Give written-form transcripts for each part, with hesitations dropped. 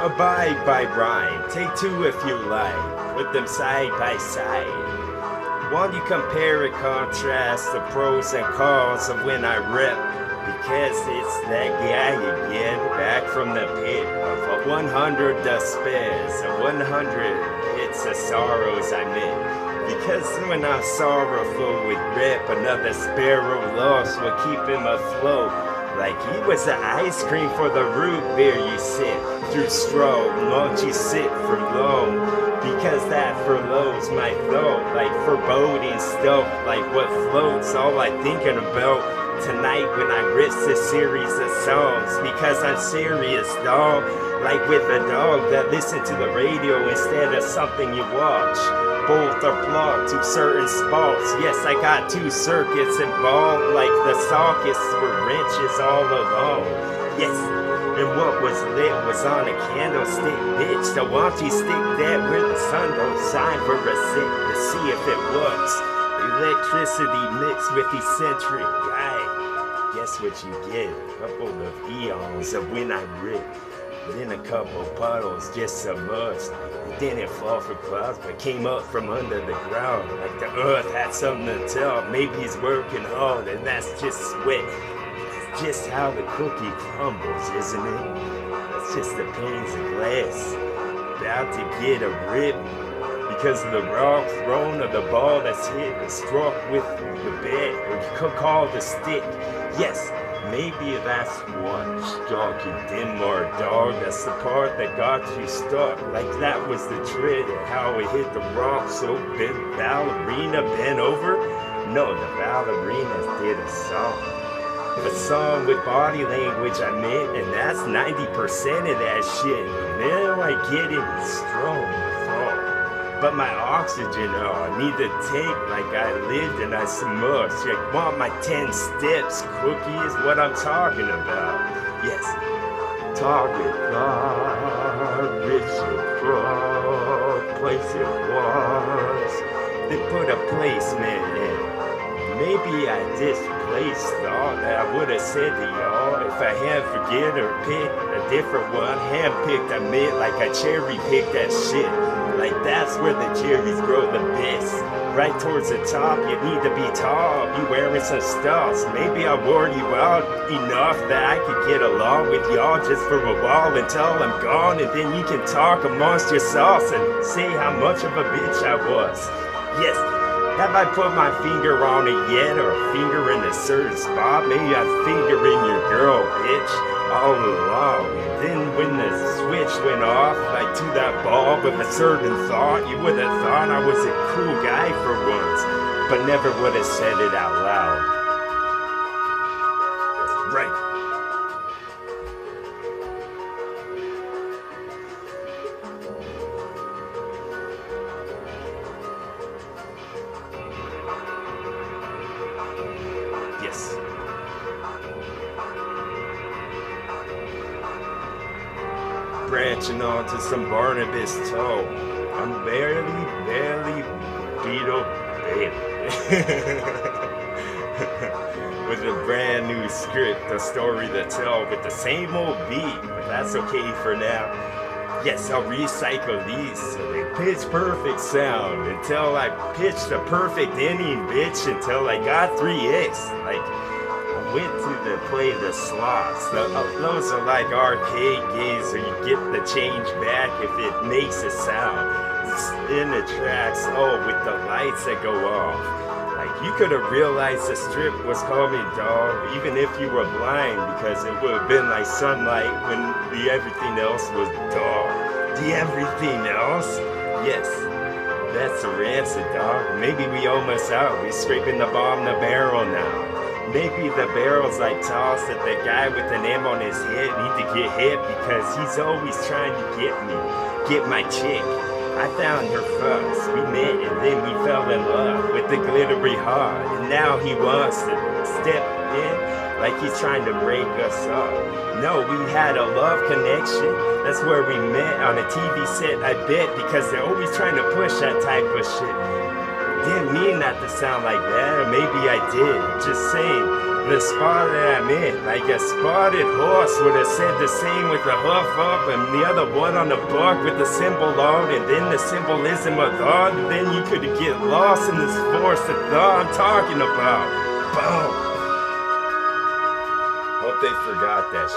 Abide by rhyme, take two if you like, put them side by side. While you compare and contrast the pros and cons of when I rip, because it's that guy again, back from the pit of a 100 despairs, a 100 hits of sorrows I met. Because when I'm sorrowful with rip, another sparrow lost will keep him afloat. Like he was the ice cream for the root beer you sip through straw, won't you sit for long? Because that furloughs my thought, like foreboding stuff, like what floats, all I thinking about tonight when I riff this series of songs. Because I'm serious, dog, like with a dog that listen to the radio instead of something you watch. Both are plugged to certain spots. Yes, I got two circuits involved, like the sockets were wrenches all along. Yes, and what was lit was on a candlestick, bitch. So why don't you stick that where the sun don't shine for a sec to see if it works. Electricity mixed with eccentric guy. Guess what you get? A couple of eons of when I rip. Then a couple puddles, just so much. It didn't fall for clouds, but came up from under the ground. Like the earth had something to tell. Maybe he's working hard, and that's just sweat. That's just how the cookie crumbles, isn't it? That's just the panes of glass. About to get a rip. Because of the rock thrown or the ball that's hit and struck with the bat, or you could call the stick. Yes, maybe that's what struck you, Denmark, dog. That's the part that got you stuck. Like that was the trick, how it hit the rock. So bent ballerina bent over? No, the ballerinas did a song. A song with body language I meant, and that's 90% of that shit. Now I get it strong thought. But my oxygen, I need to take like I lived and I smoked. You want my 10 steps, cookie is what I'm talking about. Yes, target garbage abroad, place it was. They put a placement in. Maybe I displaced thought that I would have said to y'all if I had forget or picked a different one. Handpicked, I meant like I cherry picked that shit. Like that's where the cherries grow the best. Right towards the top, you need to be tall. You wearing some stuffs. Maybe I wore you out enough that I could get along with y'all just for a while until I'm gone. And then you can talk amongst yourselves and say how much of a bitch I was. Yes, have I put my finger on it yet, or a finger in a certain spot? Maybe a finger in your girl, bitch, all along. And then when the switch went off, like to that ball with a certain thought, you would have thought I was a cool guy for once, but never would have said it out loud. That's right. Yes. Branching onto some Barnabas toe. I'm barely Beetle Bailey. With a brand new script, a story to tell with the same old beat, but that's okay for now. Yes, I'll recycle these so they pitch perfect sound until I pitched a perfect inning, bitch, until I got 3X. Like, I went to play the slots. Those are like arcade games where you get the change back if it makes a sound. In the tracks, with the lights that go off. Like, you could have realized the strip was coming, dog, even if you were blind, because it would have been like sunlight when the everything else was dark. The everything else? Yes, that's a rancid, dog. Maybe we almost out. We're scraping the bottom of the barrel now. Maybe the barrel's like tossed at the guy with an M on his head need to get hit because he's always trying to get my chick. I found her first, we met and then we fell in love with the glittery heart. And now he wants to step in like he's trying to break us up. No, we had a love connection. That's where we met on a TV set, I bet, because they're always trying to push that type of shit. Didn't mean that to sound like that, or maybe I did. Just saying. The spot that I'm in, like a spotted horse would have said the same with the hoof up and the other one on the buck with the symbol on and then the symbolism of thought, and then you could get lost in this forest of thought I'm talking about. Boom. Hope they forgot that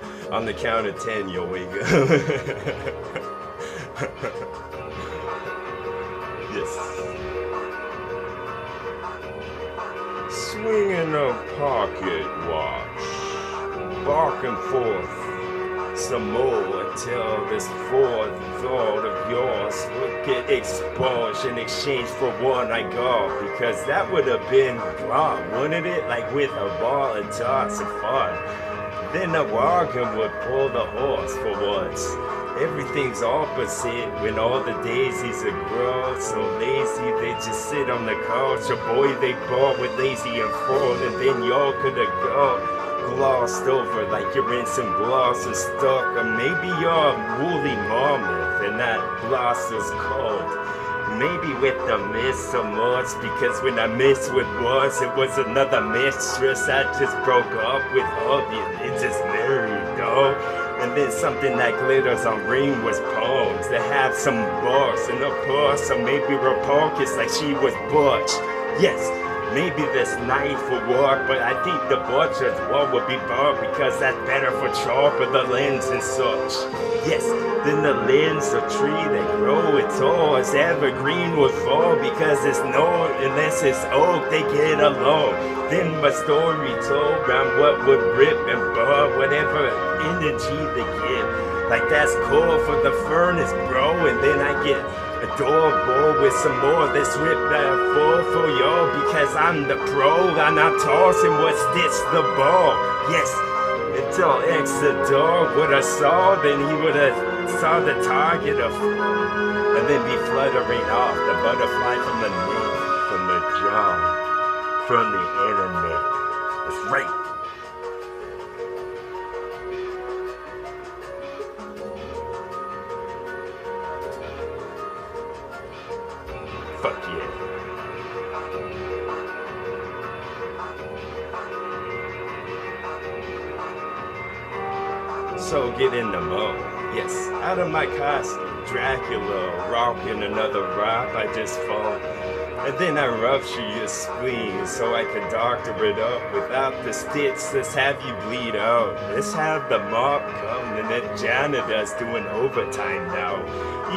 shit. On the count of 10, you'll wake up. Yes. Swinging a pocket watch, back and forth some more until this fourth thought of yours would get expunged in exchange for one I got, because that would have been wrong, wouldn't it? Like with a ball and toss of fun. Then the wagon would pull the horse for once. Everything's opposite when all the daisies are grown so lazy they just sit on the couch. A boy they bought with lazy and full, and then y'all could have gone glossed over like you're in some gloss and stuck. Or maybe you're a woolly mammoth and that gloss is cold. Maybe with the miss so much, because when I missed what was, it was another mistress. I just broke up with hubby and they just married, dog. And then something that glitters on ring was poems that have some bars and of course, or maybe Rapocus like she was butch. Yes, maybe this knife will work, but I think the butcher's wall would be burned because that's better for chalk or the lens and such. Yes, then the lens, a tree that grow its tall as evergreen would fall because it's no, unless it's oak, they get along. Then my story told around what would rip and burn, whatever energy they give. Like that's cool for the furnace, bro, and then I get adorable with some more that's ripped full for y'all because I'm the pro and I'm tossing what stitched the ball. Yes, until X the dog would have saw, then he would have saw the target of, and then be fluttering off the butterfly from the neck, from the jaw, from the internet. That's right. Fuck yeah. So get in the mode. Yes, out of my costume, Dracula, rocking another rock I just fall. And then I rupture your spleen so I can doctor it up without the stitch. Let's have you bleed out. Let's have the mop come and that janitor's doing overtime now.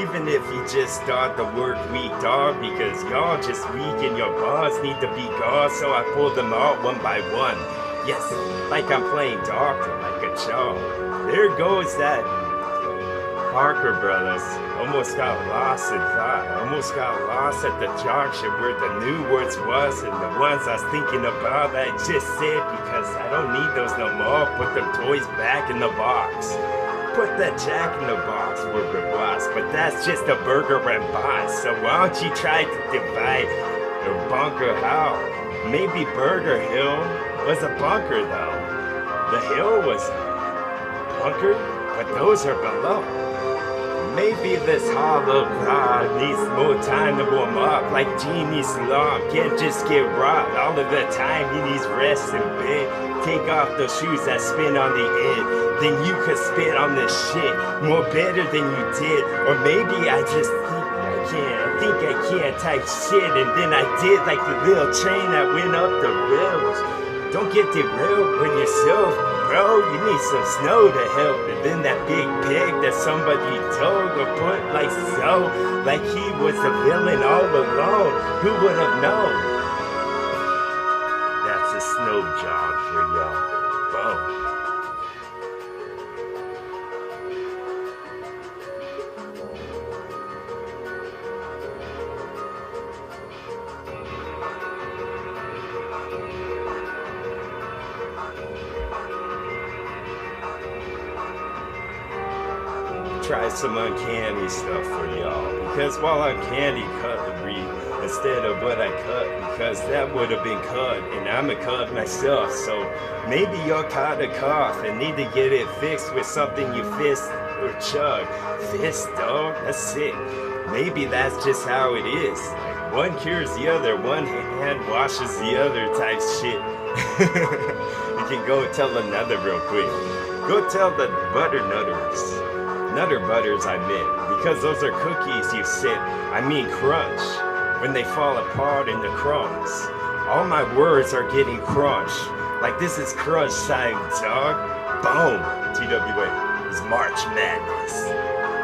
Even if you just start the work week, dog, because y'all just weak and your bars need to be gone, so I pull them out one by one. Yes, like I'm playing doctor, like a child. There goes that Parker Brothers. Almost got lost in thought. Almost got lost at the junction where the new words was and the ones I was thinking about I just said because I don't need those no more. Put them toys back in the box. Put that Jack in the Box where it was, but that's just a burger and boss. So why don't you try to divide the bunker how? Maybe Burger Hill was a bunker though. The hill was bunker, but those are below. Maybe this hollow cloud needs more time to warm up, like Genie's lump can't just get robbed. All of the time he needs rest in bed. Take off those shoes that spin on the end. Then you could spit on this shit more better than you did. Or maybe I just think I can't type shit, and then I did like the little train that went up the rails. Don't get derailed with yourself, bro. You need some snow to help. And then that big pig that somebody told or put like so, like he was a villain all alone. Who would have known? That's a snow job for y'all. Boom. Try some uncanny stuff for y'all, because while uncanny cutlery instead of what I cut, because that would have been cut and I'm a cut myself. So maybe you're caught a cough and need to get it fixed with something you fist or chug. Fist, dog, that's sick. Maybe that's just how it is. Like, one cures the other, one hand washes the other type shit. You can go tell another real quick. Go tell the butter nutters. Nutter butters I meant, because those are cookies you sip. I mean crunch, when they fall apart into crumbs. All my words are getting crunched. Like this is crunch time, dog. Boom. TWA is March Madness.